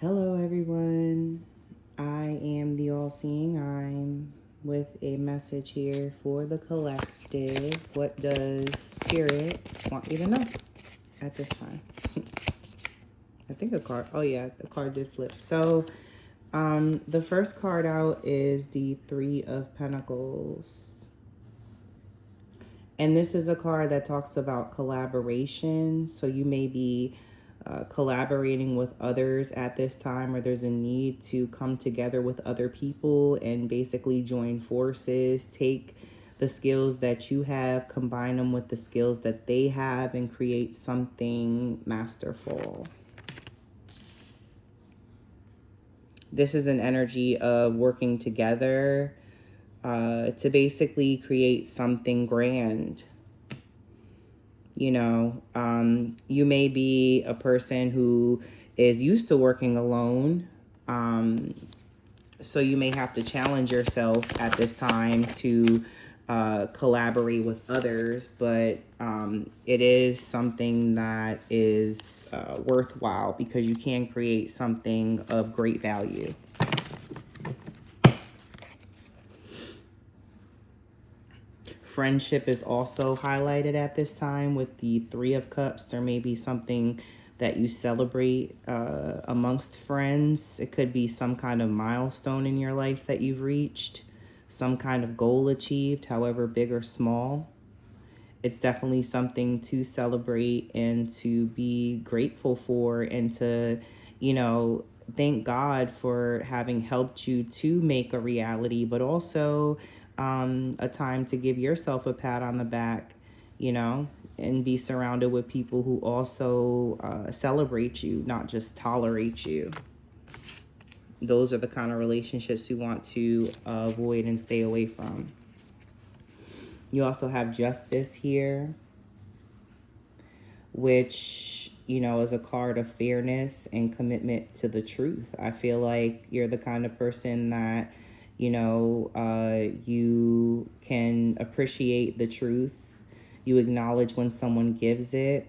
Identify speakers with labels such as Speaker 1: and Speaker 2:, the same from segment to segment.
Speaker 1: Hello, everyone. I am the All Seeing I'm with a message here for the collective. What does Spirit want you to know at this time? I think a card. Oh, yeah, the card did flip. So, the first card out is the Three of Pentacles. And this is a card that talks about collaboration. So you may be collaborating with others at this time, or there's a need to come together with other people and basically join forces, take the skills that you have, combine them with the skills that they have, and create something masterful. This is an energy of working together to basically create something grand. You may be a person who is used to working alone. So you may have to challenge yourself at this time to collaborate with others, but it is something that is worthwhile because you can create something of great value. Friendship is also highlighted at this time with the Three of Cups. There may be something that you celebrate amongst friends. It could be some kind of milestone in your life that you've reached, some kind of goal achieved, however big or small. It's definitely something to celebrate and to be grateful for, and to, thank God for having helped you to make a reality, but also a time to give yourself a pat on the back, and be surrounded with people who also celebrate you, not just tolerate you. Those are the kind of relationships you want to avoid and stay away from. You also have Justice here, which, is a card of fairness and commitment to the truth. I feel like you're the kind of person that, you can appreciate the truth. You acknowledge when someone gives it.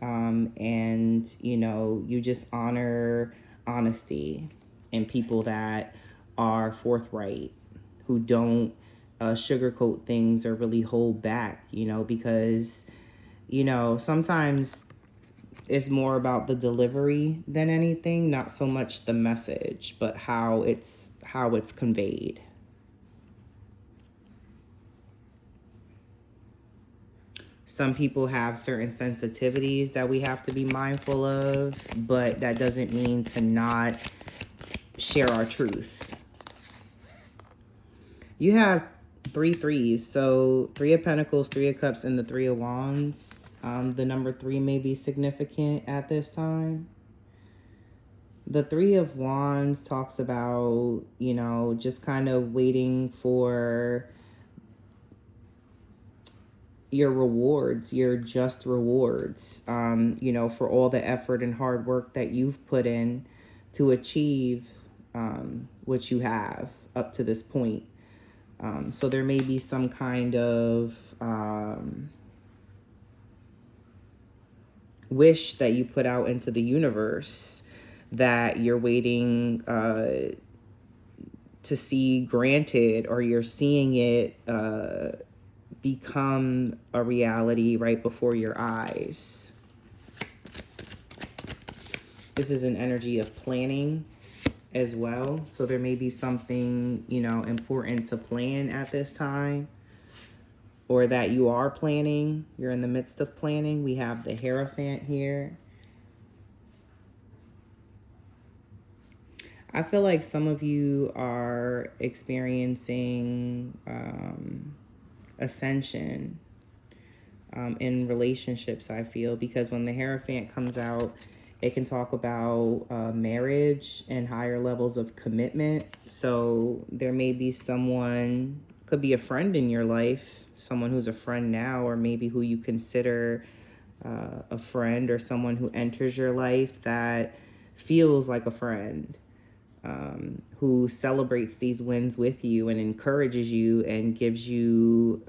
Speaker 1: And, you just honor honesty and people that are forthright, who don't sugarcoat things or really hold back, because, sometimes it's more about the delivery than anything, not so much the message, but how it's conveyed. Some people have certain sensitivities that we have to be mindful of, but that doesn't mean to not share our truth. You have three threes. So Three of Pentacles, Three of Cups, and the Three of Wands. The number 3 may be significant at this time. The Three of Wands talks about, just kind of waiting for your rewards, your just rewards, for all the effort and hard work that you've put in to achieve what you have up to this point. So there may be some kind of wish that you put out into the universe that you're waiting to see granted, or you're seeing it become a reality right before your eyes. This is an energy of planning as well. So there may be something, important to plan at this time, or that you are planning. You're in the midst of planning. We have the Hierophant here. I feel like some of you are experiencing ascension in relationships, I feel, because when the Hierophant comes out, it can talk about marriage and higher levels of commitment. So there may be someone, could be a friend in your life, someone who's a friend now, or maybe who you consider a friend, or someone who enters your life that feels like a friend, who celebrates these wins with you and encourages you and gives you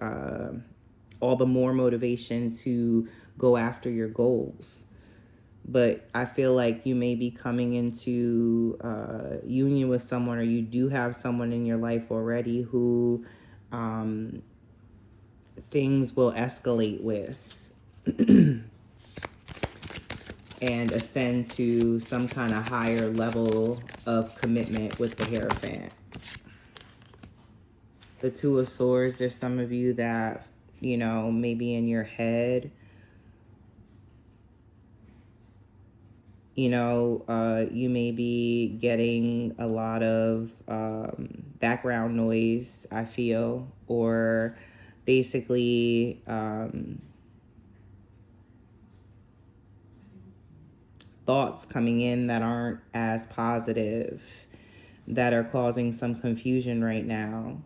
Speaker 1: all the more motivation to go after your goals. but I feel like you may be coming into union with someone, or you do have someone in your life already who things will escalate with and ascend to some kind of higher level of commitment with the Hierophant. The Two of Swords, there's some of you that, you know, maybe in your head, you know, you may be getting a lot of background noise, I feel, or basically thoughts coming in that aren't as positive, that are causing some confusion right now.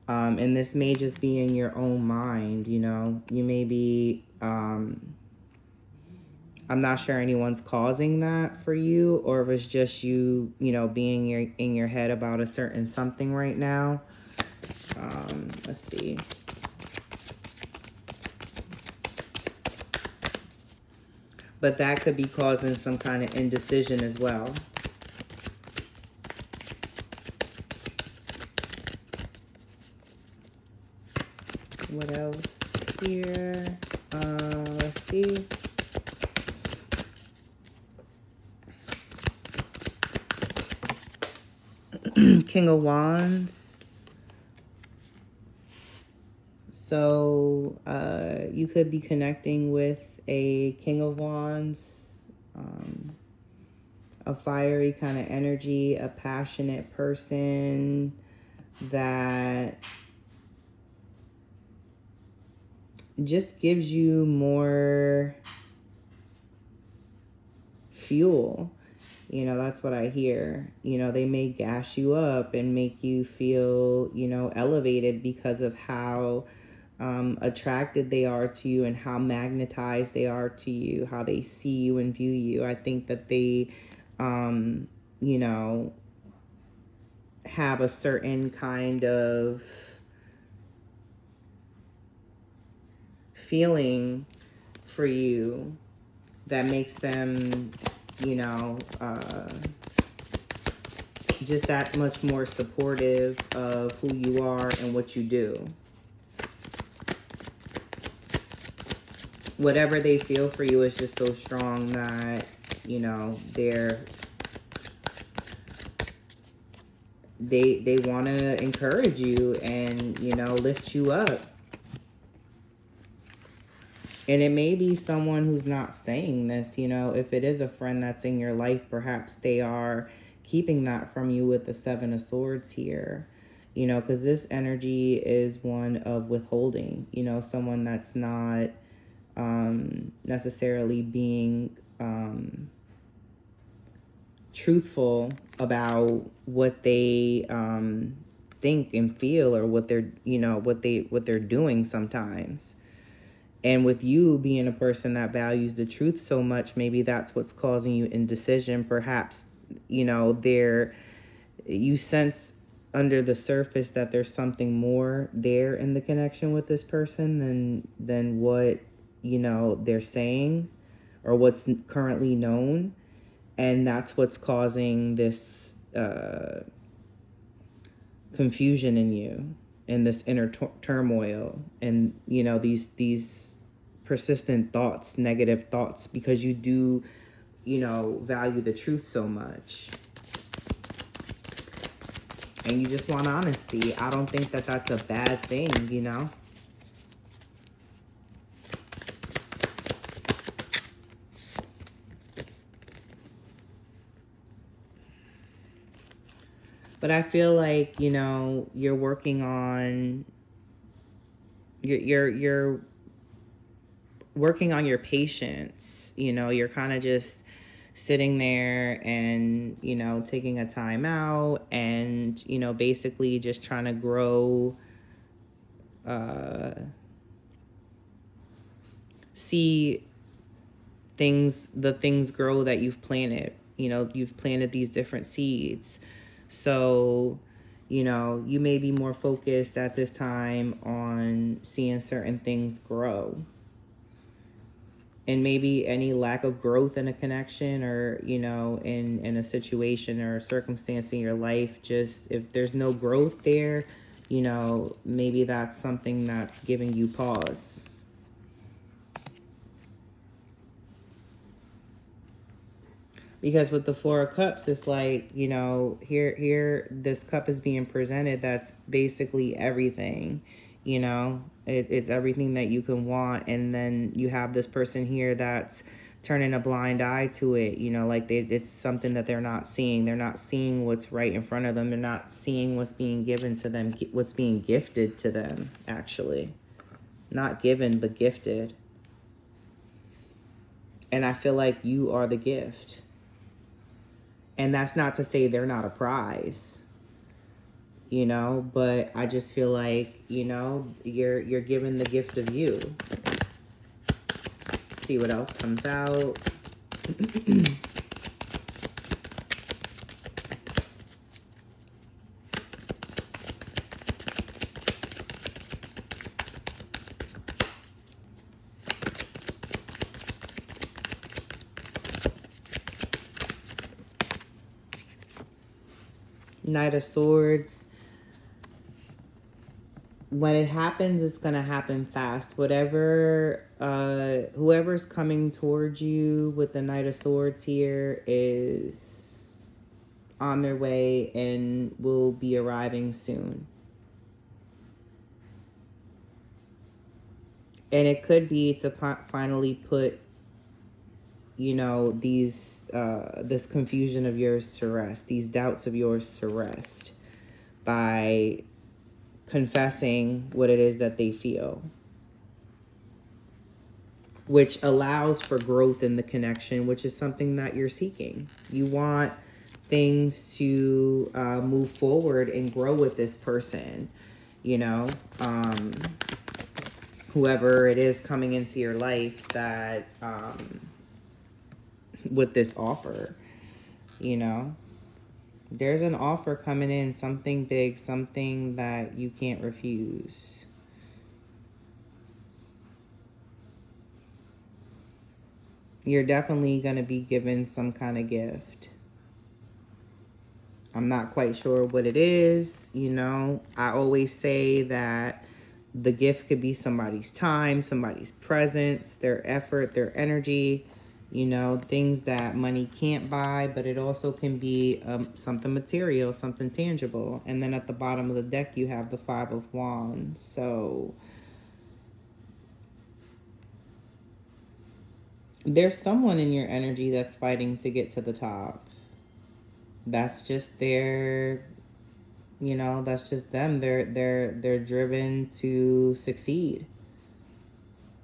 Speaker 1: And this may just be in your own mind, you know. You may be, I'm not sure anyone's causing that for you, or if it's just you, you know, being in your head about a certain something right now. Let's see. But that could be causing some kind of indecision as well. What else here? Let's see. King of Wands. So you could be connecting with a King of Wands, a fiery kind of energy, a passionate person that just gives you more fuel. You know, that's what I hear. You know, they may gas you up and make you feel, you know, elevated because of how attracted they are to you and how magnetized they are to you, how they see you and view you. I think that they, you know, have a certain kind of feeling for you that makes them, you know, just that much more supportive of who you are and what you do. Whatever they feel for you is just so strong that, you know, they want to encourage you and, you know, lift you up. And it may be someone who's not saying this, you know, if it is a friend that's in your life, perhaps they are keeping that from you with the Seven of Swords here, you know, because this energy is one of withholding, you know, someone that's not necessarily being truthful about what they think and feel, or what they're, you know, what they're doing sometimes. And with you being a person that values the truth so much, maybe that's what's causing you indecision. Perhaps, you know, you sense under the surface that there's something more there in the connection with this person than what, you know, they're saying or what's currently known. And that's what's causing this confusion in you, and this inner turmoil, and, you know, these persistent thoughts, negative thoughts, because you do, you know, value the truth so much. And you just want honesty. I don't think that that's a bad thing, you know? But I feel like, you know, you're working on, you're working on your patience. You know, you're kind of just sitting there and, you know, taking a time out and, you know, basically just trying to grow, see the things grow that you've planted. You know, you've planted these different seeds. So, you know, you may be more focused at this time on seeing certain things grow. And maybe any lack of growth in a connection, or, you know, in a situation or a circumstance in your life, just if there's no growth there, you know, maybe that's something that's giving you pause. Because with the Four of Cups, it's like, you know, here, this cup is being presented. That's basically everything, you know, it's everything that you can want. And then you have this person here that's turning a blind eye to it, you know, like it's something that they're not seeing. They're not seeing what's right in front of them. They're not seeing what's being given to them, what's being gifted to them, actually. Not given, but gifted. And I feel like you are the gift. And that's not to say they're not a prize, you know, but I just feel like, you know, you're given the gift of you. See what else comes out. Knight of Swords. When it happens, it's going to happen fast. Whatever, whoever's coming towards you with the Knight of Swords here is on their way and will be arriving soon. And it could be to finally put, you know, this confusion of yours to rest, these doubts of yours to rest, by confessing what it is that they feel, which allows for growth in the connection, which is something that you're seeking. You want things to move forward and grow with this person, you know, whoever it is coming into your life that with this offer, you know, there's an offer coming in, something big, something that you can't refuse. You're definitely going to be given some kind of gift. I'm not quite sure what it is. You know, I always say that the gift could be somebody's time, somebody's presence, their effort, their energy, you know, things that money can't buy, but it also can be something material, something tangible. And then at the bottom of the deck, you have the Five of Wands. So there's someone in your energy that's fighting to get to the top. That's just their, you know, that's just them. They're driven to succeed,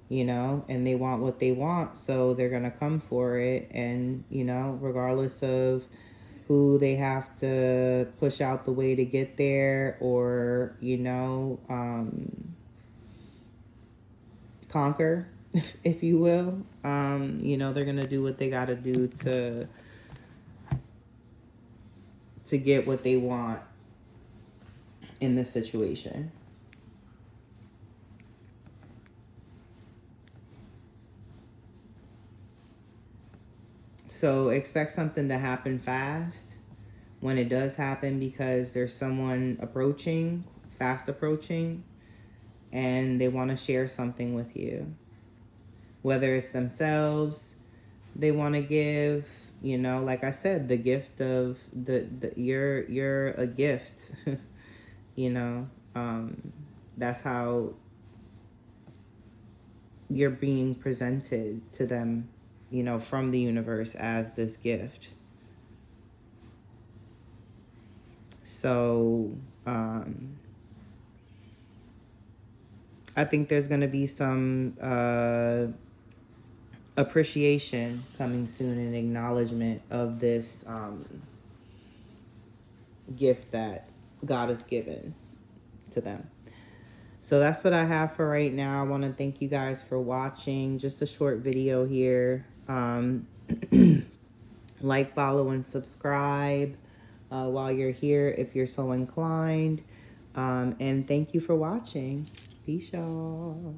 Speaker 1: you know, and they want what they want, so they're gonna come for it. And, you know, regardless of who they have to push out the way to get there, or, you know, conquer, if you will, you know, they're gonna do what they gotta do to get what they want in this situation. So expect something to happen fast when it does happen, because there's someone approaching, fast approaching, and they want to share something with you. Whether it's themselves, they want to give, you know, like I said, the gift of you're a gift. You know, that's how you're being presented to them, you know, from the universe as this gift. So I think there's going to be some appreciation coming soon, and acknowledgement of this gift that God has given to them. So that's what I have for right now. I want to thank you guys for watching. Just a short video here. Like, follow, and subscribe while you're here if you're so inclined. And thank you for watching. Peace, y'all.